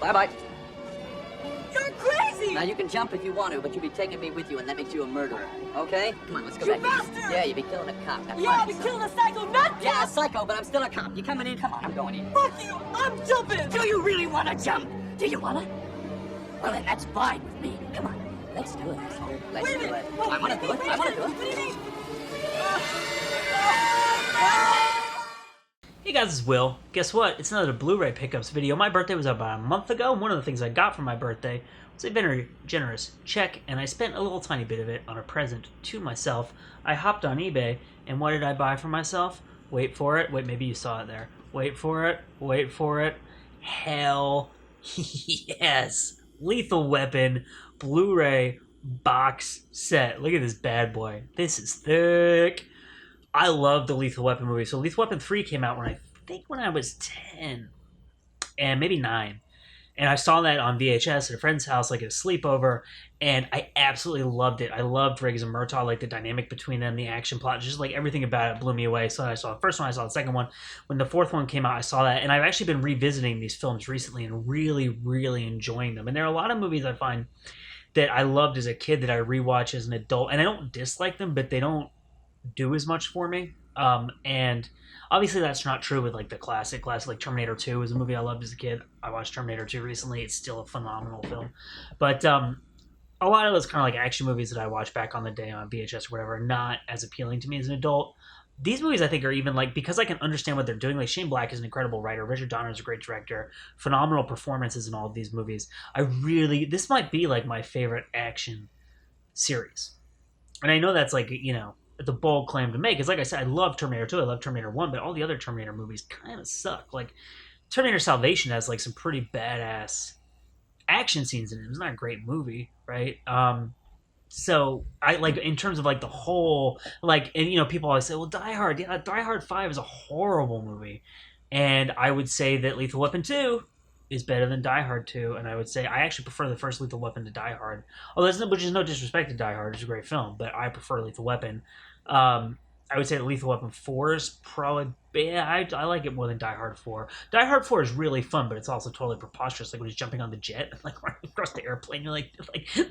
Bye-bye. You're crazy! Now, you can jump if you want to, but you'll be taking me with you, and that makes you a murderer. Okay? Come on, let's go You back. bastard! Yeah, you'll be killing a cop. Now, Yeah, I'll be killing a psycho nutcase! Yeah, a psycho, but I'm still a cop. You coming in? Come on, I'm going in. Fuck you! I'm jumping! Do you really want to jump? Do you want to? Well, then that's fine with me. Come on, let's do it, asshole. Let's do it. I want to do it. I want to do it. What do you mean? Hey guys, it's Will. Guess what? It's another Blu-ray pickups video. My birthday was about a month ago. One of the things I got for my birthday was a very generous check, and I spent a little tiny bit of it on a present to myself. I hopped on eBay, and what did I buy for myself? Wait for it. Wait, maybe you saw it there. Wait for it. Wait for it. Hell yes. Lethal Weapon Blu-ray box set. Look at this bad boy. This is thick. I love the Lethal Weapon movie. So Lethal Weapon 3 came out when I was 10 and maybe 9. And I saw that on VHS at a friend's house, like at a sleepover, and I absolutely loved it. I loved Riggs and Murtaugh, like the dynamic between them, the action plot, just like everything about it blew me away. So I saw the first one, I saw the second one. When the fourth one came out, I saw that, and I've actually been revisiting these films recently and really, really enjoying them. And there are a lot of movies I find that I loved as a kid that I rewatch as an adult, and I don't dislike them, but they don't do as much for me. And obviously that's not true with like the classic like Terminator 2 is a movie I loved as a kid. I watched Terminator 2 recently. It's still a phenomenal film. But a lot of those kind of like action movies that I watched back on the day on VHS or whatever are not as appealing to me as an adult. These movies I think are even like, because I can understand what they're doing, like Shane Black is an incredible writer, Richard Donner is a great director, phenomenal performances in all of these movies. This might be like my favorite action series. And I know that's like, you know, the bold claim to make, because like I said, I love Terminator 2, I love Terminator 1, but all the other Terminator movies kind of suck. Like Terminator Salvation has like some pretty badass action scenes in it. It's not a great movie, right? So I like, in terms of like the whole, like, and you know, people always say, well, Die Hard, yeah, Die Hard 5 is a horrible movie, and I would say that Lethal Weapon 2 is better than Die Hard 2, and I would say I actually prefer the first Lethal Weapon to Die Hard. Although which is no disrespect to Die Hard, it's a great film, but I prefer Lethal Weapon. I would say that Lethal Weapon 4 is probably, yeah, I like it more than Die Hard 4. Die Hard 4 is really fun, but it's also totally preposterous, like when he's jumping on the jet and like running across the airplane. You're like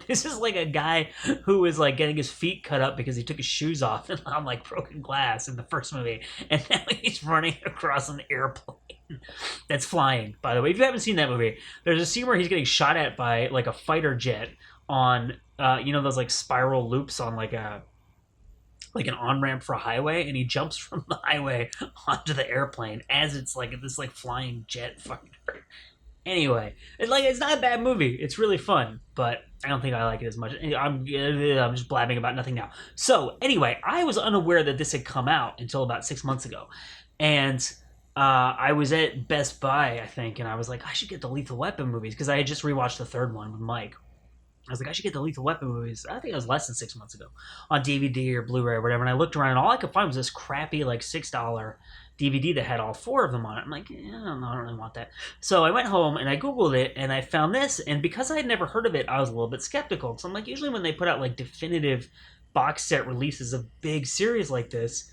this is like a guy who is like getting his feet cut up because he took his shoes off and on like broken glass in the first movie, and now he's running across an airplane that's flying, by the way. If you haven't seen that movie, there's a scene where he's getting shot at by like a fighter jet on you know, those like spiral loops on like an on-ramp for a highway, and he jumps from the highway onto the airplane as it's like this like flying jet fighter. Anyway, it's not a bad movie. It's really fun, but I don't think I like it as much. I'm just blabbing about nothing now. So anyway, I was unaware that this had come out until about 6 months ago, and I was at Best Buy, I think, and I was like, I should get the Lethal Weapon movies, because I had just rewatched the third one with Mike. I was like, I should get the Lethal Weapon movies. I think it was less than 6 months ago on DVD or Blu-ray or whatever. And I looked around, and all I could find was this crappy, like $6 DVD that had all 4 of them on it. I'm like, I don't know, I don't really want that. So I went home and I Googled it, and I found this. And because I had never heard of it, I was a little bit skeptical. So I'm like, usually when they put out like definitive box set releases of big series like this,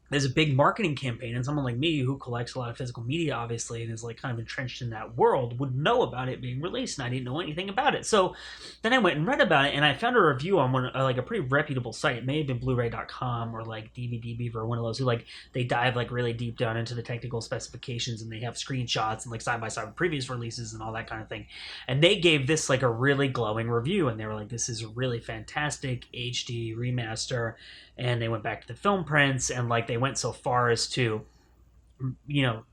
there's a big marketing campaign, and someone like me who collects a lot of physical media, obviously, and is like kind of entrenched in that world, would know about it being released, and I didn't know anything about it. So then I went and read about it, and I found a review on one, like a pretty reputable site. It may have been Blu-ray.com or like DVD Beaver or one of those, who like they dive like really deep down into the technical specifications, and they have screenshots and like side by side with previous releases and all that kind of thing. And they gave this like a really glowing review, and they were like, this is a really fantastic HD remaster. And they went back to the film prints, and like they went so far as to, you know,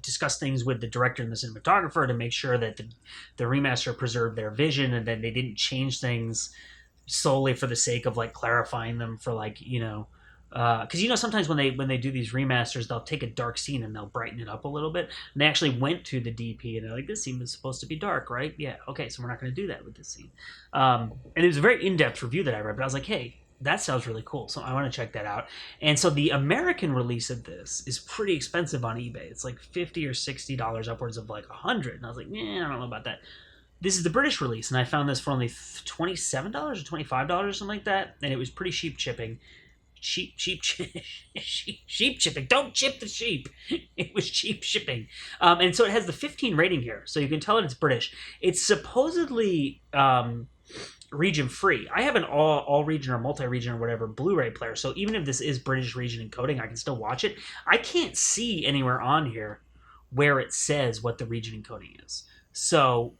discuss things with the director and the cinematographer to make sure that the remaster preserved their vision, and then they didn't change things solely for the sake of like clarifying them for like, you know, because you know, sometimes when they do these remasters, they'll take a dark scene and they'll brighten it up a little bit. And they actually went to the DP and they're like, this scene is supposed to be dark, right? Yeah, okay, so we're not going to do that with this scene. And it was a very in-depth review that I read, but I was like, hey, that sounds really cool, so I want to check that out. And so the American release of this is pretty expensive on eBay. It's like $50 or $60, upwards of like $100. And I was like, I don't know about that. This is the British release, and I found this for only $27 or $25 or something like that, and it was pretty cheap shipping. sheep sheep shipping. Don't chip the sheep. It was cheap shipping. And so it has the 15 rating here, so you can tell it's British. It's supposedly region free. I have an all region or multi-region or whatever Blu-ray player, so even if this is British region encoding, I can still watch it. I can't see anywhere on here where it says what the region encoding is. So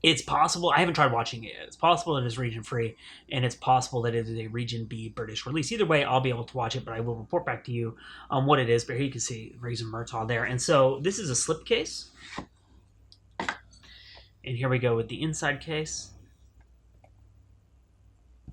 it's possible, I haven't tried watching it yet. It's possible it is region free, and it's possible that it is a region B British release. Either way, I'll be able to watch it, but I will report back to you on what it is. But here you can see Raisin Murtaugh there. And so this is a slipcase. And here we go with the inside case.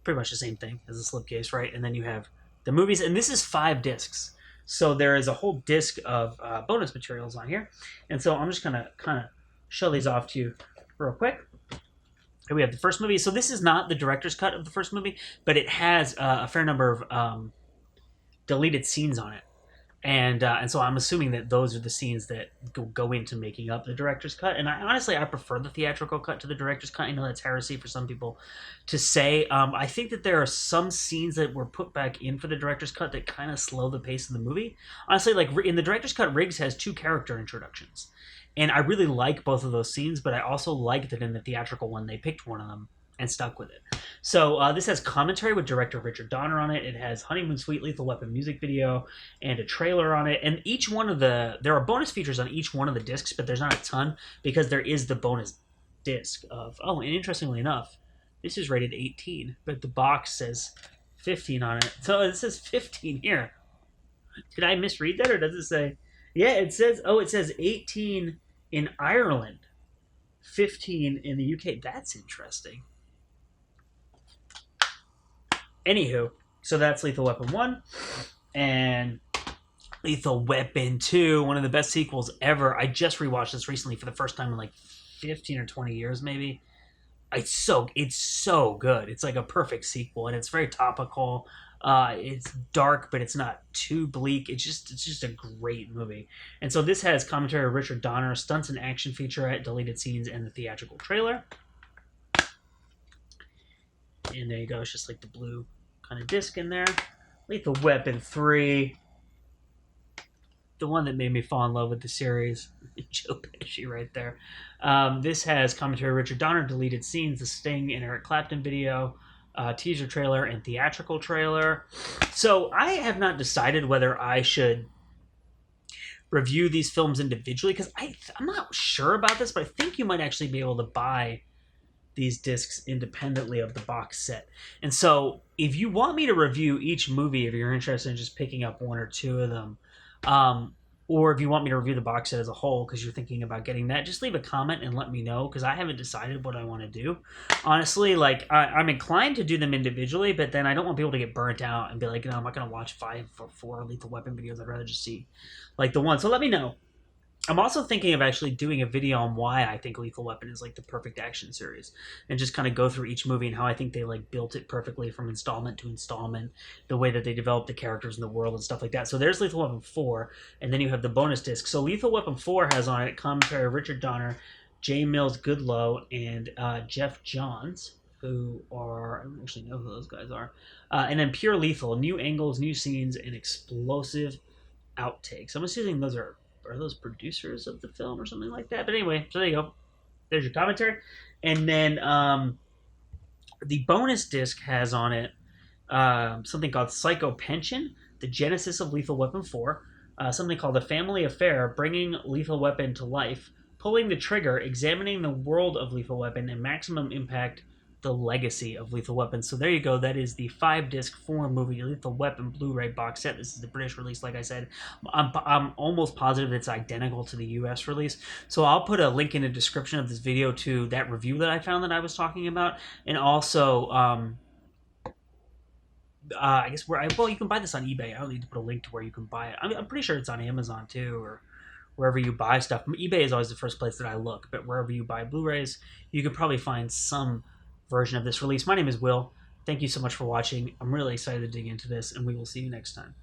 Pretty much the same thing as a slipcase, right? And then you have the movies, and this is 5 discs. So there is a whole disc of bonus materials on here. And so I'm just going to kind of show these off to you real quick. Here we have the first movie. So this is not the director's cut of the first movie, but it has a fair number of deleted scenes on it. And so I'm assuming that those are the scenes that go into making up the director's cut. And honestly, I prefer the theatrical cut to the director's cut. I know that's heresy for some people to say. I think that there are some scenes that were put back in for the director's cut that kind of slow the pace of the movie. Honestly, like in the director's cut, Riggs has 2 character introductions. And I really like both of those scenes, but I also like that in the theatrical one, they picked one of them and stuck with it. So this has commentary with director Richard Donner on it. It has Honeymoon Suite, Lethal Weapon music video, and a trailer on it. And each one of there are bonus features on each one of the discs, but there's not a ton because there is the bonus disc of, and interestingly enough, this is rated 18, but the box says 15 on it. So it says 15 here. Did I misread that, or does it say... Yeah, it says 18 in Ireland, 15 in the UK. That's interesting. Anywho, so that's Lethal Weapon 1 and Lethal Weapon 2, one of the best sequels ever. I just rewatched this recently for the first time in like 15 or 20 years maybe. It's so good. It's like a perfect sequel, and it's very topical. It's dark, but it's not too bleak. It's just a great movie. And so this has commentary of Richard Donner, stunts and action featurette, deleted scenes, and the theatrical trailer. And there you go. It's just like the blue kind of disc in there. Lethal Weapon 3. The one that made me fall in love with the series. Joe Pesci right there. This has commentary of Richard Donner, deleted scenes, the Sting and Eric Clapton video, teaser trailer, and theatrical trailer. So I have not decided whether I should review these films individually, because I'm not sure about this, but I think you might actually be able to buy these discs independently of the box set. And so if you want me to review each movie, if you're interested in just picking up 1 or 2 of them, or if you want me to review the box set as a whole because you're thinking about getting that, just leave a comment and let me know, because I haven't decided what I want to do. Honestly, like I'm inclined to do them individually, but then I don't want people to get burnt out and be like, no, I'm not going to watch 5 or 4 Lethal Weapon videos. I'd rather just see like the one. So let me know. I'm also thinking of actually doing a video on why I think Lethal Weapon is like the perfect action series, and just kind of go through each movie and how I think they like built it perfectly from installment to installment, the way that they developed the characters in the world and stuff like that. So there's Lethal Weapon 4, and then you have the bonus disc. So Lethal Weapon 4 has on it commentary of Richard Donner, J. Mills Goodlow, and Jeff Johns, who are, I don't actually know who those guys are. And then Pure Lethal, new angles, new scenes, and explosive outtakes. I'm assuming those are those producers of the film or something like that. But anyway, so there you go. There's your commentary. And then the bonus disc has on it something called Psycho Pension, the genesis of Lethal Weapon 4, something called A Family Affair, bringing Lethal Weapon to life, pulling the trigger, examining the world of Lethal Weapon, and Maximum Impact, the legacy of Lethal Weapon. So there you go. That is the 5-disc 4-movie Lethal Weapon Blu-ray box set. This is the British release, like I said. I'm almost positive it's identical to the US release. So I'll put a link in the description of this video to that review that I found that I was talking about. And also, I guess you can buy this on eBay. I don't need to put a link to where you can buy it. I'm pretty sure it's on Amazon too, or wherever you buy stuff. eBay is always the first place that I look, but wherever you buy Blu-rays, you can probably find some version of this release. My name is Will. Thank you so much for watching. I'm really excited to dig into this, and we will see you next time.